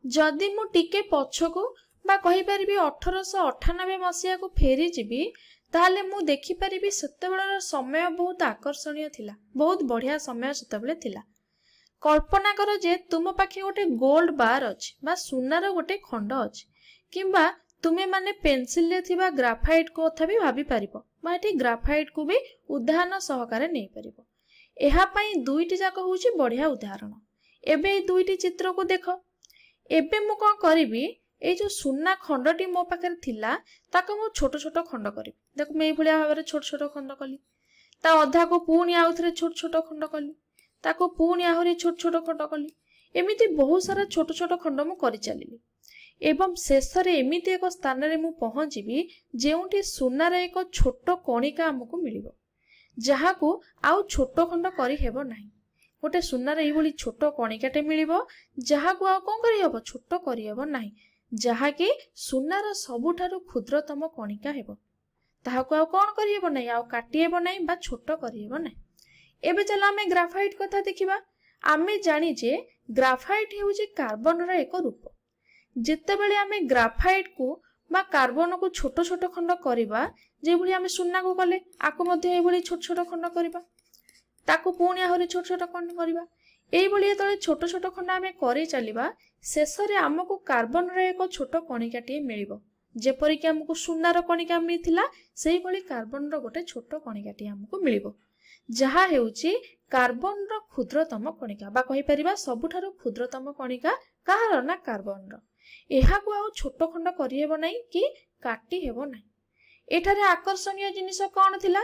जदि मु टिके पछकु बा कहि परिबि 1898 मसिया को फेरी जीवी ताहले मु देखि परिबि सेतेबेलर समय बहुत आकर्षणीय थिला, बहुत बढ़िया समय सेतेबेले थिला। कल्पना कर जे तुम पाखे गोटे गोल्ड बार अछि बा सुनार गोटे खंड अछि, किंबा तुमे माने पेंसिल ले थिबा ग्राफाइट को कथा भी भाबी परिबो बा एठी ग्राफाइट को भी उदाहरण सहकारे नै परिबो। एहा पई दुईटी जाक होउची बढ़िया उदाहरण। एबे ए दुईटी चित्र को देखो। एबे मु कोन करिबि, ए जो सुना खंडटी मो पाखरे थिला ताको मु छोट छोट खंड करिबि। देखो मैं भलिया भाबरे छोट छोट खंड कली, ता अधा को पुणी आउथरे छोट छोट खंड कली, ताको पुणी आहुरी छोट छोट खंड कली। एमिति बहुत सारा छोट छोट खंड मु करि चलिली एवं शेष रे एमिति एक स्थान रे मु पहुंचीबि जेउठी सुनार एक छोट कणिका हमकु मिलिबो, जहाकू आउ छोट खंड करि हेबो नाही। गोटे सुनार एई भली छोट कणिकाटे मिलिबो जहाकू आउ कोन करि हेबो, छोट करि हेबो नाही, जहाकि सुनार सबुठारु क्षुद्रतम कणिका हेबो। ताहाकू आउ कोन करि हेबो नाही, आउ काटि हेबो नाही बा छोट करि हेबो नाही। एबे चलो आमे ग्राफाइट कथा देखिबा। आमे जानि जे ग्राफाइट हेउची कार्बन रो एक रूप। जेतेबेले आमे ग्राफाइट को बा कार्बन को छोट छोट खंड करिबा, जे भली आमे सुन्ना को कले आको मध्ये ए भली छोट छोट खंड करिबा, ताको पुणी आहुरी छोट छोट खंड करिबा। एई भली एतले छोट छोट खंड आमे करि चलिबा, शेष रे हमकु कार्बन रो एक छोट कणिकाटी मिलिबो। जेपरि कि हमकु सुनार कणिका मिथिला, सेही भली कार्बन रो गोटे छोट कणिकाटी हमकु मिलिबो, जहा हेउची कार्बन रो क्षुद्रतम कणिका बा कहि परिबा सबुठारु क्षुद्रतम कणिका काहार ना कार्बन रो। एहाकू आउ छोट खंड करि हेबो नाही कि काटी हेबो नाही। एठारे आकर्षणीय जिनिस कोन थिला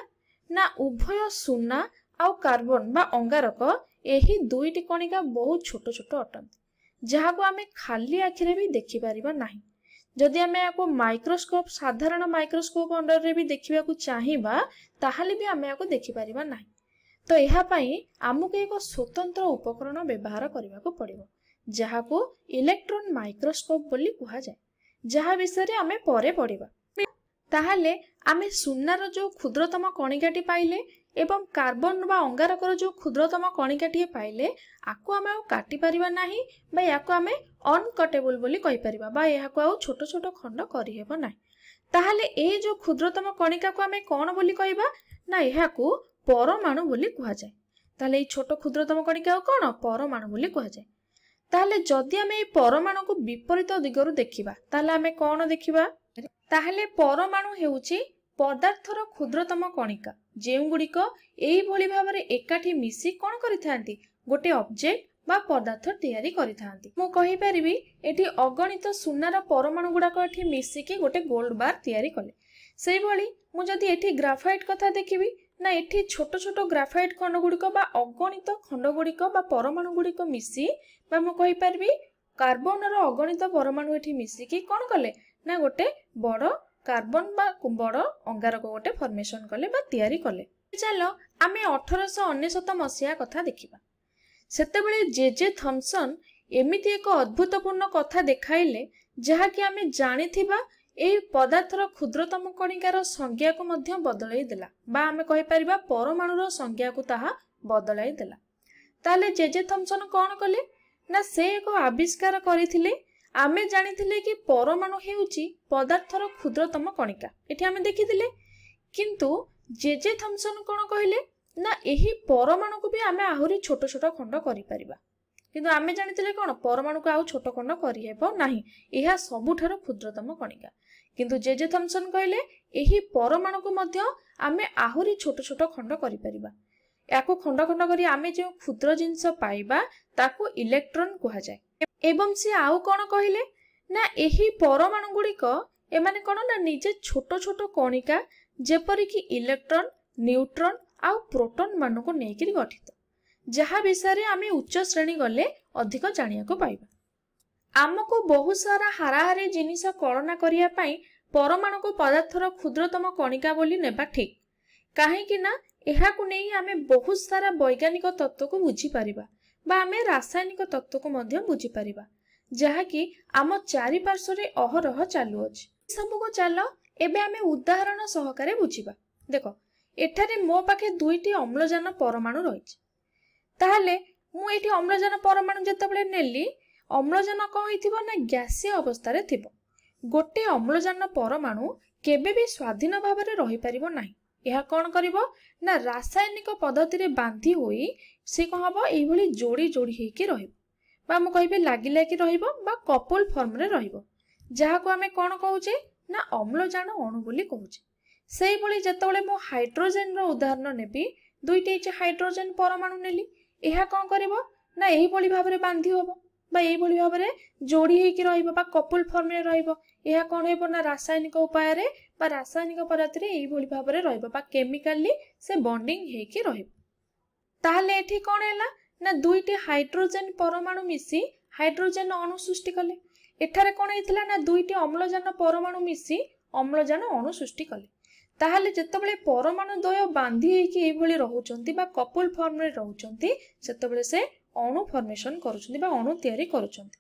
ना उभय सुना आउ कार्बन बा अंगारक एही दुईटी कणिका बहुत छोट छोट अटंती, जहाकू आमे खाली आखिरे भी देखि परिबा नाही। जदि आमे याको माइक्रोस्कोप साधारण माइक्रोस्कोप अंडर रे भी देखिबा को चाहिबा ताहाले भी आमे याको देखि परिबा नाही। तो एहा पई आमुके एक स्वतंत्र उपकरण व्यवहार करबा को पड़िबो, जहाकू इलेक्ट्रॉन माइक्रोस्कोप बोली कुहा जाय, जहा विषय रे आमे परे पड़िबा। ताहाले आमे सुनार जो क्षुद्रतम कणिकाटी पाइले एवं कार्बन बा अंगारकर जो क्षुद्रतम कणिकाटी पाइले, आको आमे आउ काटी परिबा नाही बा याको आमे अनकटेबल बोली कहि परिबा बा याको आउ छोट छोट खंड करि हेबो नाही। ताहाले ए जो क्षुद्रतम कणिका को आमे कोन बोली कहिबा ना एहाकू परमाणु बोली कुहा जाय। ताहाले ए छोट क्षुद्रतम कणिका को कोन परमाणु बोली कुहा जाय। ताहाले जदि आमे ए परमाणु को विपरीत दिगरु देखिबा ताहाले आमे कोन देखिबा, ताहाले परमाणु हेउची पदार्थर क्षुद्रतम कणिका जेउ गुड़िक एई भली भाबरे एकाठी मिसी कोन करिथांती, गोटे ऑब्जेक्ट बा पदार्थ तयारी करिथांती। मु कहि परिबी एठी अगणित सुनार परमाणु गुडाक एठी मिसी के गोटे गोल्ड बार तयारी कले। सेई भली मु जदि एठी ग्राफाइट कथा देखिबी ना एठी छोट छोट ग्राफाइट खंड गुड़िक बा अगणित खंड गुड़िक बा परमाणु गुड़िक मिसी बा मु कहि परिबी कार्बन रो अगणित परमाणु एठी मिसी के कोन कले ना गोटे बड़ कार्बन बा बड़ अंगारक गोटे फॉर्मेशन कले बा तयारी कले। चलो आमे 1899 मसिया कथा देखिबा। सेतेबेले जे थॉमसन एमिति एक अद्भुतपूर्ण कथा देखाइले जहाकि आमे जानिथिबा एई पदार्थर क्षुद्रतम कणिकार संज्ञा को मध्य बदलाई देला बा आमे कहि परिबा परमाणुर संज्ञा को ताहा बदलाई देला। ताले जे थॉमसन कोन कले ना से एक आविष्कार करिथिले। आमे जानिथिले कि परमाणु हेउची पदार्थर क्षुद्रतम कणिका, एठी आमे देखिथिले, किंतु जे थॉमसन कोन कहिले ना एही परमाणु को भी आमे आहुरी छोट छोट खंड करि परिबा, किंतु आमे जानिथिले कोन परमाणु को आउ छोट खंड करि हेबो नाही, एहा सबुठार क्षुद्रतम कणिका। किंतु जे थॉमसन कहिले एही परमाणु को मध्य आमे आहुरी छोट छोट खंड करि परिबा। याको खंड खंड करी आमे जे क्षुद्र जिंस पाइबा ताको इलेक्ट्रॉन कुहा जाय। एवं से आउ कोन कहिले ना एही परमाणु गुड़िक एमाने कोन ना निजे छोट छोट कणिका जेपरि कि इलेक्ट्रॉन, न्यूट्रॉन आउ प्रोटॉन मान को नेकिरी गठित, जहा विषय रे आमे उच्च श्रेणी गले अधिक जानिया को पाइबा। आमको बहुत सारा हाराहारी जिनिस कल्पना करिया पई परमाणु को पदार्थर क्षुद्रतम कणिका बोली नेबा ठीक, काहेकि ना एहा को नै आमे बहुत सारा वैज्ञानिक तत्व को बुझी परिबा बा आमे रासायनिक तत्व को मध्य बुझी परिबा, जहा कि आम चारि पार्श्व रे अहरह चालू अछि। सब को चलो एबे आमे उदाहरण सहकारे बुझिबा। देखो एठारे मो पाखे दुईटी अम्लजान परमाणु रहिछि, ताहाले मु एठी अम्लजान परमाणु जेतेबेले नेली अम्लजान कौन होइथिबो ना गैसीय अवस्था रे थिबो। गोटे अम्लजान परमाणु केबे भी स्वाधीन भाव में रही परिबो नाही। यह कौन करिबो ना रासायनिक पद्धति रे बांधी होई से कौन हबो एई भली जोड़ी जोड़ी हेकी रहिबो बा मु कहिबे लागि लागि रहिबो बा कपल फॉर्म रे रहिबो, जहा को हमें कौन कहूचे ना अम्लजान अणु बोली कहूचे। सेई भली जेतबेले मु हाइड्रोजन रो उदाहरण नेबी, दुईटी जे हाइड्रोजन परमाणु नेली, एहा कौन करिबो ना एई भली भाव रे बांधी होबो बा एई भली भाव रे जोड़ी हेकी रहिबो बा कपल फॉर्म रे रहिबो। यह कौन हेबो ना रासायनिक उपाय रे बा रासायनिक पदार्थ रे एई भली भाव रे रहिबो बा केमिकली से बॉन्डिंग हेकी रहिबो। ताहले एठी कौन हैला ना दुईटी हाइड्रोजन परमाणु मिसी हाइड्रोजन अणु सृष्टि कले। एठारे कौन हेतिला ना दुईटी अम्लजान परमाणु मिसी अम्लजान अणु सृष्टि कले। ताहले जेतबेले परमाणु द्वय बांधी हेकी एई भली रहुचंती बा कपल फॉर्म रे रहुचंती, सेतबेले से अणु फॉर्मेशन करूचंती बा अणु तयारी करूचंती।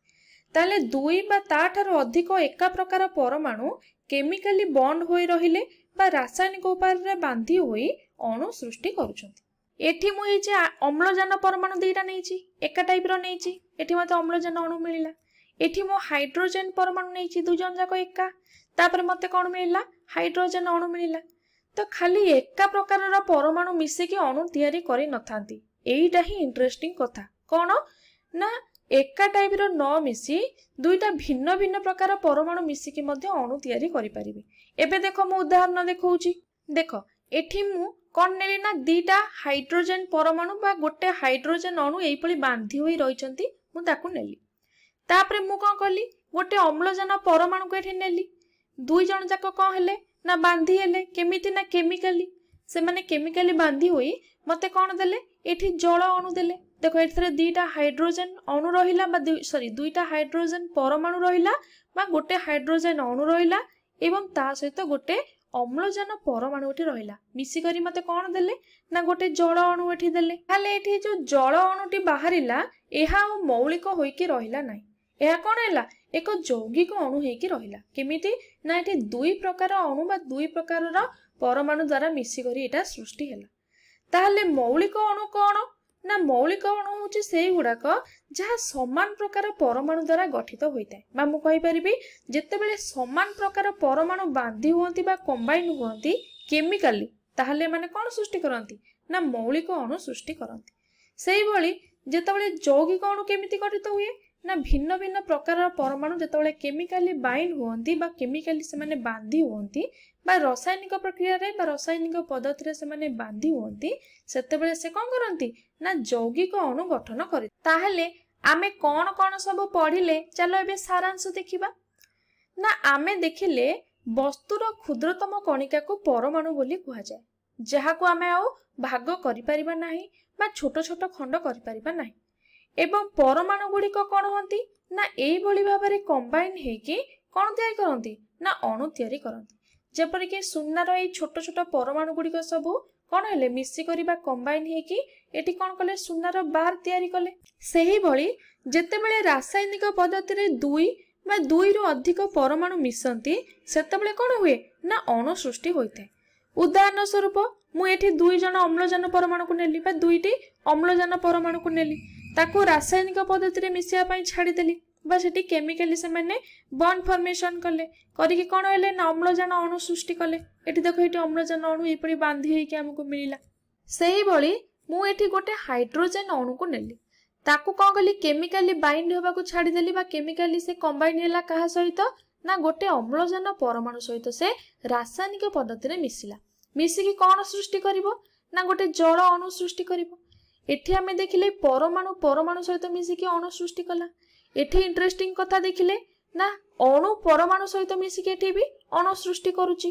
ताहले दुई बा ताठारो अधिक एका प्रकार परमाणु केमिकली बॉन्ड होई रहिले बा रासायनिक उपाय रे बांधी होई अणु सृष्टि करूचंती। एठी मु जे अम्लजान परमाणु दुईटा नेइची, एका टाइप रो नेइची, एठी मते अम्लजान अणु मिलिला। एठी मु हाइड्रोजन परमाणु नेइची, दुई जन जाको एका, तापर मते कोन मिलिला हाइड्रोजन अणु मिलिला। तो खाली एका प्रकार रो परमाणु मिसे कि अणु तयारी करि नथांती। एईटा ही इंटरेस्टिंग कथा कोन ना एका टाइप रो न मिसी दुईटा भिन्न भिन्न प्रकार परमाणु मिसी कि मध्य अणु तयारी करि परिबे। एबे देखो मु उदाहरण देखौची। देखो एठी मु कौन नेली ना दीटा हाइड्रोजन परमाणु बा गोटे हाइड्रोजन अणु एई पळी बांधी होई रहिचंती, मु ताकू नेली। तापरे मु कोन करली गोटे अम्लजान परमाणु को एठी नेली। दुई जण जाको कोन हेले ना बांधी हेले, केमिति ना केमिकली। से माने केमिकली बांधी होई मते कोन देले एठी जल अणु देले। देखो एथरे दीटा हाइड्रोजन अणु रहिला बा दुईटा हाइड्रोजन परमाणु रहिला बा गोटे हाइड्रोजन अणु रहिला एवं ता सहित गोटे अम्लजान परमाणु एठी रहिला। मिसी करी मते कोन देले ना गोटे जल अणु एठी देले। ताले एठी जो जल अणुटी बाहरिला एहा मौलिक होइकी रहिला नाही, एहा कोन हैला एक यौगिक अणु हेकी रहिला। केमिति ना एठी दुई प्रकार अणु बा दुई प्रकार परमाणु द्वारा मिसी करी एटा सृष्टि हैला। ताहले मौलिक अणु कोन ना मौलिक अणु होची सेई गुडाक जहा समान प्रकार परमाणु द्वारा गठित होइताय बा मु कहि परिबी जेतेबेले समान प्रकार परमाणु बांधी हुअंती बा कंबाइन हुअंती केमिकली, ताहले माने कोन सृष्टि करंती ना मौलिक अणु सृष्टि करंती। सेई भली जेतेबेले यौगिक अणु केमिति गठित हुए ना भिन्न भिन्न प्रकार परमाणु जेतेबेले केमिकली बाइंड हुअंती बा केमिकली से माने बांधी हुअंती बा रासायनिक प्रक्रिया रे बा रासायनिक पद्धति रे से माने बांधी हुअंती, सेतेबेले से कोन करंती ना यौगिक अणु गठन करि। ताहले आमे कोन कोन सब पढिले चलो एबे सारांश देखिबा। ना आमे देखिले वस्तुर क्षुद्रतम कणिका को परमाणु बोली कुहा जाय, जहा को आमे आ भाग करि परिबा नाही बा छोट छोट खंड करि परिबा नाही। एवं परमाणु गुडी को कोन होंती ना एई भली भाबरे कंबाइन हेकी कोन तयारी करंती ना अणु तयारी करंती। जेपरि के सुन्नार एई छोट छोट परमाणु गुडी को सब कोन हेले मिसी करिबा कंबाइन हेकी एटी कोन कले सुन्नार बार तयारी कले। सेही भली जेतेबेले रासायनिक पद्धति रे दुई बा दुई रु अधिक परमाणु मिसंती सेतेबेले कोन हुए ना अणु सृष्टि होइते। उदाहरण स्वरूप मु एठी दुई जण अम्लजान परमाणु को नेली बा दुईटी अम्लजान परमाणु को नेली, ताको रासायनिक पद्धति रे मिसिया पई छाडी देली बा सेठी केमिकली से माने बॉन्ड फॉर्मेशन कले करिके कोन हेले ना अम्लजान अणु सृष्टि कले। एठी देखो एठी अम्लजान अणु एपरि बांधी हेकी हमकु मिलिला। सेही भली मु एठी गोटे हाइड्रोजन अणु को नेली, ताकू कोन कली केमिकली बाइंड होबा को छाडी देली बा केमिकली से कंबाइन हैला काहा सहित ना गोटे अम्लजान परमाणु सहित से रासायनिक पद्धति रे मिसिला। मिसिकी कोन सृष्टि करिवो ना गोटे जल अणु सृष्टि करिवो। एठी हमें देखिले परमाणु परमाणु सहित मिसिकी अणु सृष्टि कला। एठी इंटरेस्टिंग कथा देखिले ना अणु परमाणु सहित मिसिकी एठी भी अणु सृष्टि करूची।